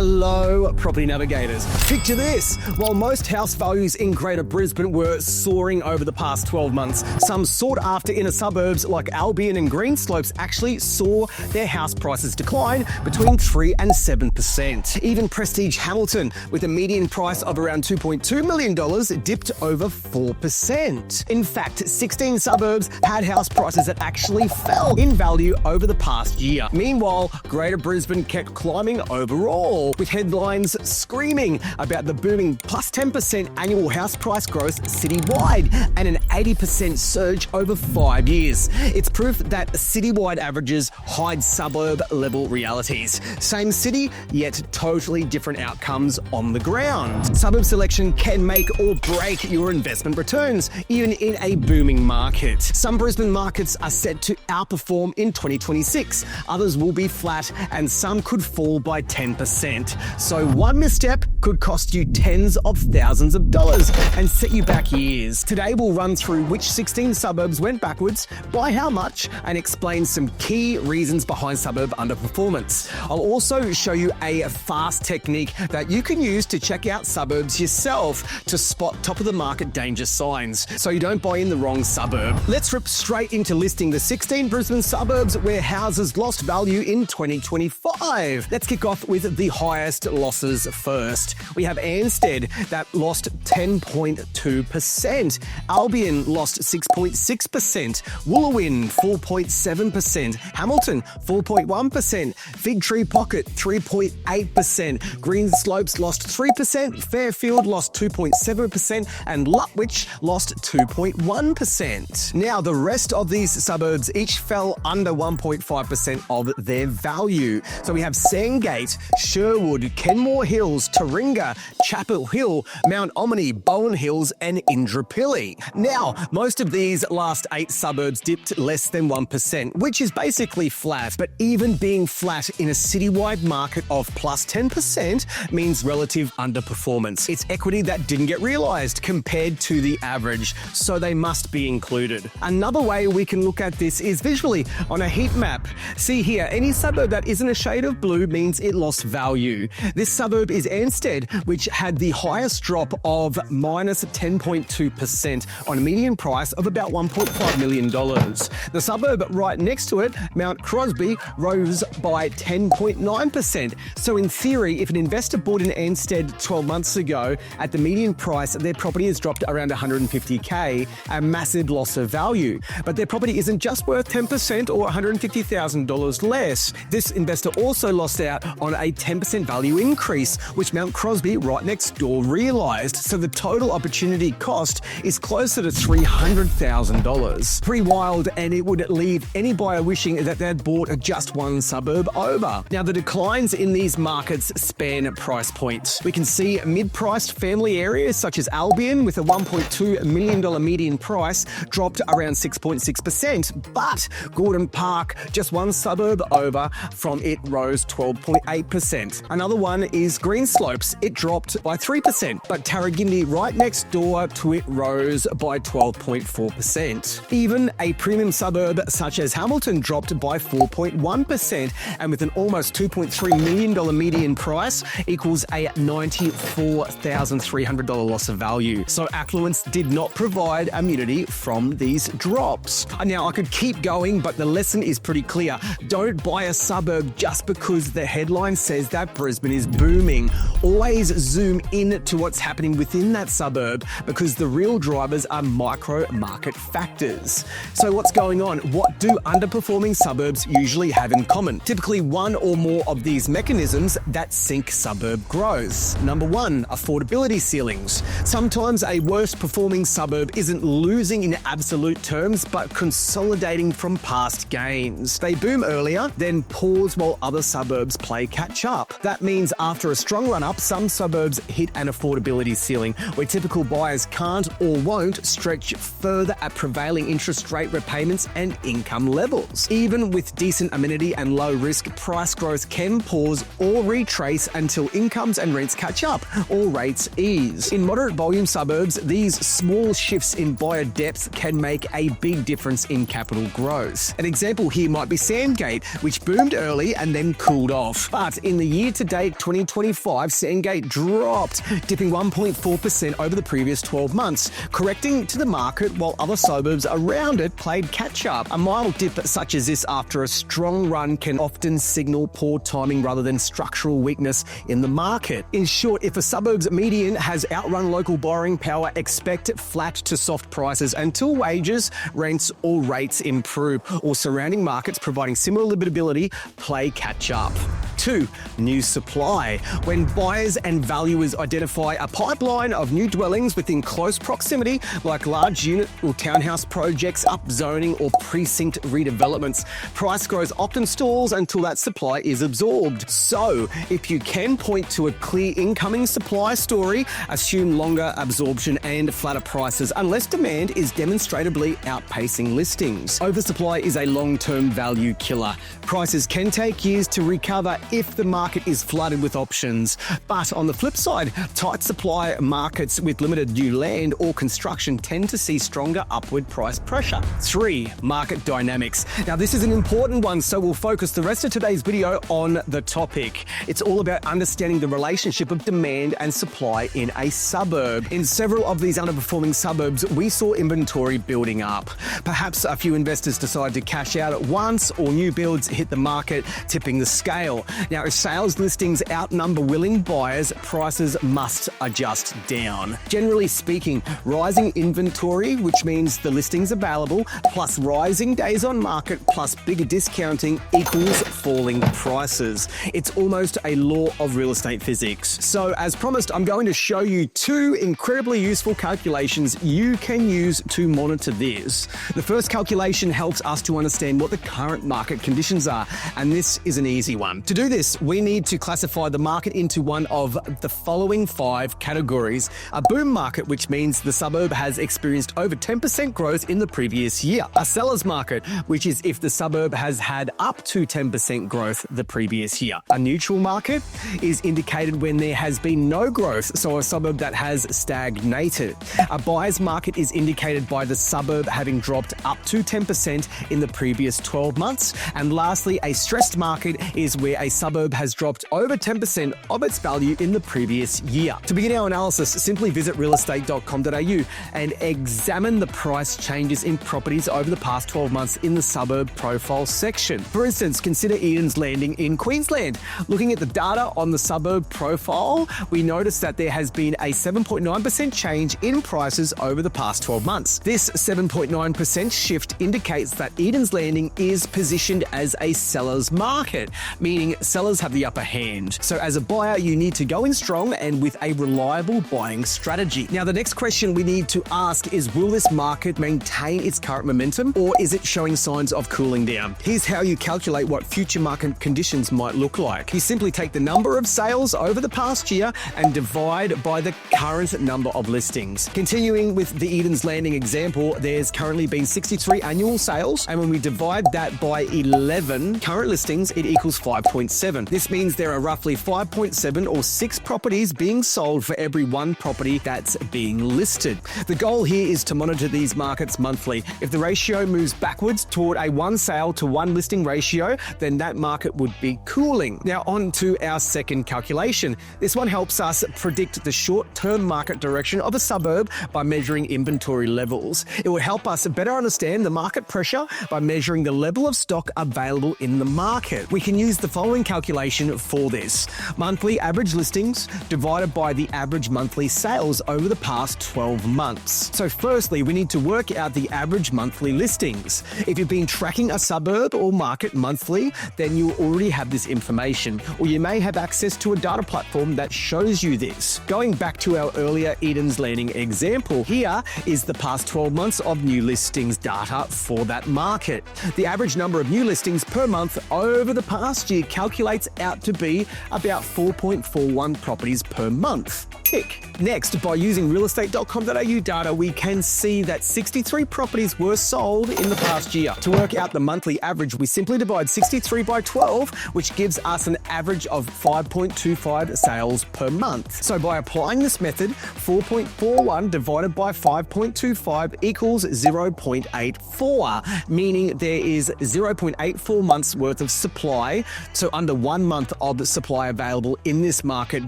Hello, property navigators. Picture this. While most house values in Greater Brisbane were soaring over the past 12 months, some sought-after inner suburbs like Albion and Greenslopes actually saw their house prices decline between 3 and 7%. Even Prestige Hamilton, with a median price of around $2.2 million, dipped over 4%. In fact, 16 suburbs had house prices that actually fell in value over the past year. Meanwhile, Greater Brisbane kept climbing overall, with headlines screaming about the booming plus 10% annual house price growth citywide and an 80% surge over 5 years. It's proof that citywide averages hide suburb-level realities. Same city, yet totally different outcomes on the ground. Suburb selection can make or break your investment returns, even in a booming market. Some Brisbane markets are set to outperform in 2026. Others will be flat, and some could fall by 10%. So one misstep could cost you tens of thousands of dollars and set you back years. Today we'll run through which 16 suburbs went backwards, by how much, and explain some key reasons behind suburb underperformance. I'll also show you a fast technique that you can use to check out suburbs yourself to spot top of the market danger signs, so you don't buy in the wrong suburb. Let's rip straight into listing the 16 Brisbane suburbs where houses lost value in 2025. Let's kick off with the highest losses first. We have Ansted that lost 10.2%. Albion lost 6.6%. Woolowin 4.7%. Hamilton 4.1%. Fig Tree Pocket 3.8%. Greenslopes lost 3%. Fairfield lost 2.7%. And Lutwyche lost 2.1%. Now, the rest of these suburbs each fell under 1.5% of their value. So we have Sandgate, Sherwood, Kenmore Hills, Taringa, Chapel Hill, Mount Omni, Bowen Hills, and Indooroopilly. Now, most of these last 8 suburbs dipped less than 1%, which is basically flat. But even being flat in a citywide market of plus 10% means relative underperformance. It's equity that didn't get realised compared to the average, so they must be included. Another way we can look at this is visually on a heat map. See here, any suburb that isn't a shade of blue means it lost value. This suburb is Ansted, which had the highest drop of minus 10.2% on a median price of about $1.5 million. The suburb right next to it, Mount Crosby, rose by 10.9%. So in theory, if an investor bought in Ansted 12 months ago at the median price, their property has dropped around $150K, a massive loss of value. But their property isn't just worth 10% or $150,000 less. This investor also lost out on a 10% value increase, which Mount Crosby right next door realised. So the total opportunity cost is closer to $300,000. Pretty wild, and it would leave any buyer wishing that they'd bought just one suburb over. Now, the declines in these markets span price points. We can see mid-priced family areas such as Albion with a $1.2 million median price dropped around 6.6%, but Gordon Park, just one suburb over from it, rose 12.8%. Another one is Greenslopes. It dropped by 3%, but Tarragindi right next door to it rose by 12.4%. Even a premium suburb such as Hamilton dropped by 4.1%, and with an almost $2.3 million median price equals a $94,300 loss of value. So affluence did not provide immunity from these drops. Now, I could keep going, but the lesson is pretty clear. Don't buy a suburb just because the headline says that Brisbane is booming. Always zoom in to what's happening within that suburb, because the real drivers are micro market factors. So what's going on? What do underperforming suburbs usually have in common? Typically one or more of these mechanisms that sink suburb growth. Number one, affordability ceilings. Sometimes a worst performing suburb isn't losing in absolute terms, but consolidating from past gains. They boom earlier, then pause while other suburbs play catch up. That means after a strong run up, some suburbs hit an affordability ceiling where typical buyers can't or won't stretch further at prevailing interest rate repayments and income levels. Even with decent amenity and low risk, price growth can pause or retrace until incomes and rents catch up or rates ease. In moderate volume suburbs, these small shifts in buyer depth can make a big difference in capital growth. An example here might be Sandgate, which boomed early and then cooled off. But in the year to date 2025, Sandgate dropped, dipping 1.4% over the previous 12 months, correcting to the market while other suburbs around it played catch-up. A mild dip such as this after a strong run can often signal poor timing rather than structural weakness in the market. In short, if a suburb's median has outrun local borrowing power, expect flat to soft prices until wages, rents or rates improve, or surrounding markets providing similar liquidity play catch-up. 2. New supply. When buyers and valuers identify a pipeline of new dwellings within close proximity, like large unit or townhouse projects, upzoning or precinct redevelopments, price growth often stalls until that supply is absorbed. So, if you can point to a clear incoming supply story, assume longer absorption and flatter prices unless demand is demonstrably outpacing listings. Oversupply is a long-term value killer. Prices can take years to recover if the market is flooded with options. But on the flip side, tight supply markets with limited new land or construction tend to see stronger upward price pressure. 3. Market dynamics. Now this is an important one, so we'll focus the rest of today's video on the topic. It's all about understanding the relationship of demand and supply in a suburb. In several of these underperforming suburbs, we saw inventory building up. Perhaps a few investors decided to cash out at once, or new builds hit the market, tipping the scale. Now, if sales listings outnumber willing buyers, prices must adjust down. Generally speaking, rising inventory, which means the listings available, plus rising days on market, plus bigger discounting equals falling prices. It's almost a law of real estate physics. So, as promised, I'm going to show you 2 incredibly useful calculations you can use to monitor this. The first calculation helps us to understand what the current market conditions are, and this is an easy one. To do this, we need to classify the market into one of the following 5 categories. A boom market, which means the suburb has experienced over 10% growth in the previous year. A seller's market, which is if the suburb has had up to 10% growth the previous year. A neutral market is indicated when there has been no growth, so a suburb that has stagnated. A buyer's market is indicated by the suburb having dropped up to 10% in the previous 12 months. And lastly, a stressed market is where a suburb has dropped over 10% of its value in the previous year. To begin our analysis, simply visit realestate.com.au and examine the price changes in properties over the past 12 months in the suburb profile section. For instance, consider Eden's Landing in Queensland. Looking at the data on the suburb profile, we notice that there has been a 7.9% change in prices over the past 12 months. This 7.9% shift indicates that Eden's Landing is positioned as a seller's market, meaning sellers have the upper hand. So as a buyer, you need to go in strong and with a reliable buying strategy. Now, the next question we need to ask is, will this market maintain its current momentum, or is it showing signs of cooling down? Here's how you calculate what future market conditions might look like. You simply take the number of sales over the past year and divide by the current number of listings. Continuing with the Eden's Landing example, there's currently been 63 annual sales, and when we divide that by 11 current listings, it equals 5.7. This means there are roughly 5.7 or 6 properties being sold for every 1 property that's being listed. The goal here is to monitor these markets monthly. If the ratio moves backwards toward a 1 sale to 1 listing ratio, then that market would be cooling. Now on to our second calculation. This one helps us predict the short-term market direction of a suburb by measuring inventory levels. It will help us better understand the market pressure by measuring the level of stock available in the market. We can use the following calculation for this. Monthly average listings divided by the average monthly sales over the past 12 months. So firstly, we need to work out the average monthly listings. If you've been tracking a suburb or market monthly, then you already have this information, or you may have access to a data platform that shows you this. Going back to our earlier Eden's Landing example, here is the past 12 months of new listings data for that market. The average number of new listings per month over the past year calculates out to be about 4.41 properties per month. Tick. Next, by using realestate.com.au data, we can see that 63 properties were sold in the past year. To work out the monthly average, we simply divide 63 by 12, which gives us an average of 5.25 sales per month. So by applying this method, 4.41 divided by 5.25 equals 0.84, meaning there is 0.84 months worth of supply. So under 1 month of supply available in this market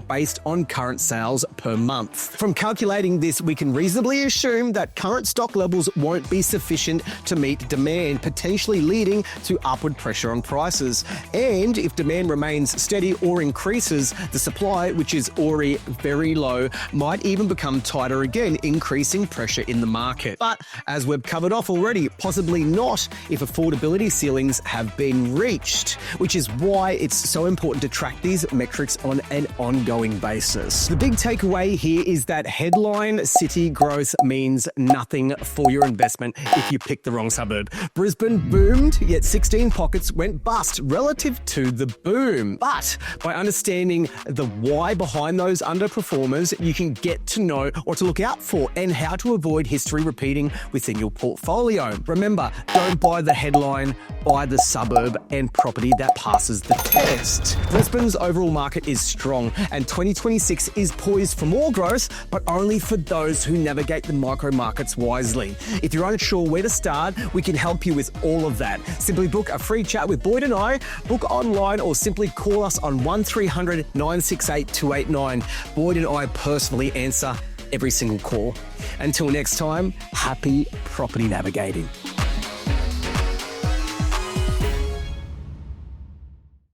based on current sales per month. From calculating this, we can reasonably assume that current stock levels won't be sufficient to meet demand, potentially leading to upward pressure on prices. And if demand remains steady or increases, the supply, which is already very low, might even become tighter again, increasing pressure in the market. But as we've covered off already, possibly not if affordability ceilings have been reached, which is why it's so important to track these metrics on an ongoing basis. The big takeaway here is that headline city growth means nothing for your investment if you pick the wrong suburb. Brisbane boomed, yet 16 pockets went bust relative to the boom. But by understanding the why behind those underperformers, you can get to know what to look out for and how to avoid history repeating within your portfolio. Remember, don't buy the headline, buy the suburb and property that passes the test. Brisbane's overall market is strong and 2026 is poised for more growth, but only for those who navigate the micro markets wisely. If you're unsure where to start, we can help you with all of that. Simply book a free chat with Boyd and I, book online or simply call us on 1300 968 289. Boyd and I personally answer every single call. Until next time, happy property navigating.